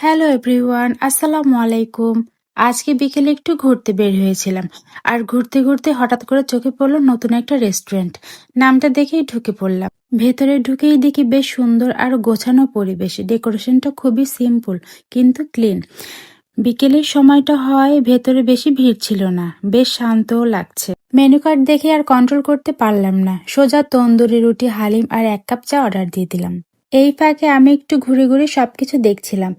Hello everyone, আসসালামু আলাইকুম। আজকে বিকেলে একটু ঘুরতে বের হয়েছিলাম। আর ঘুরতে ঘুরতে হঠাৎ করে চোখে পড়লো নতুন একটা রেস্টুরেন্ট। নামটা দেখেই ঢুকে পড়লাম। ভেতরে ঢুকেই দেখি বেশ সুন্দর আর গোছানো পরিবেশ। ডেকোরেশনটা খুবই সিম্পল কিন্তু ক্লিন। বিকেলের সময়টা হয় ভেতরে বেশি ভিড় ছিল না, বেশ শান্তও লাগছে। মেনু কার্ড দেখে আর কন্ট্রোল করতে পারলাম না, সোজা তন্দুরি রুটি, হালিম আর 1 কাপ চা অর্ডার দিয়ে দিলাম। এই ফাঁকে আমি একটু ঘুরে ঘুরে সবকিছু দেখছিলাম।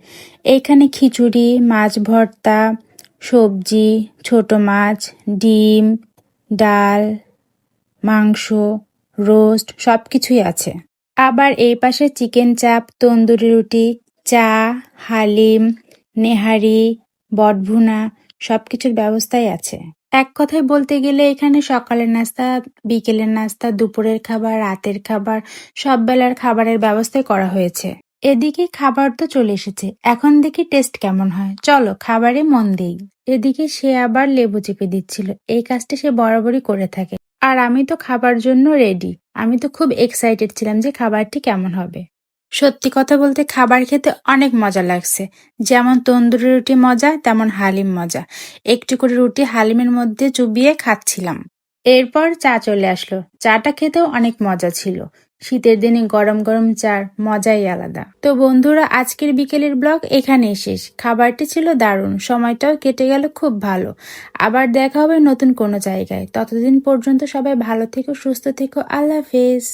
এইখানে খিচুড়ি, মাছ ভর্তা, সবজি, ছোট মাছ, ডিম, ডাল, মাংস, রোস্ট সবকিছুই আছে। আবার এই পাশে চিকেন চাপ, তন্দুরি রুটি, চা, হালিম, নেহারি, বটভুনা সবকিছুর ব্যবস্থাই আছে। এক কথায় বলতে গেলে এখানে সকালের নাস্তা, বিকেলের নাস্তা, দুপুরের খাবার, রাতের খাবার, সব বেলার খাবারের ব্যবস্থাই করা হয়েছে। এদিকে খাবার তো চলে এসেছে, এখন দেখি টেস্ট কেমন হয়। চলো খাবারে মন দেই। এদিকে সে আবার লেবু চেপে দিচ্ছিল। এই কাজটা সে বরাবরই করে থাকে। আর আমি তো খাবার জন্য রেডি। আমি তো খুব এক্সাইটেড ছিলাম যে খাবারটি কেমন হবে। সত্যি কথা বলতে খাবার খেতে অনেক মজা লাগছে। যেমন তন্দুরি রুটি মজা, তেমন হালিম মজা। একটু করে রুটি হালিমের মধ্যে চুবিয়ে খাচ্ছিলাম। এরপর চা চলে আসলো। চাটা খেতেও অনেক মজা ছিল। শীতের দিনে গরম গরম চার মজাই আলাদা। তো বন্ধুরা, আজকের বিকেলের ব্লগ এখানেই শেষ। খাবারটি ছিল দারুণ, সময়টাও কেটে গেল খুব ভালো। আবার দেখা হবে নতুন কোনো জায়গায়। ততদিন পর্যন্ত সবাই ভালো থেকো, সুস্থ থেকো। আল্লাহ হাফেজ।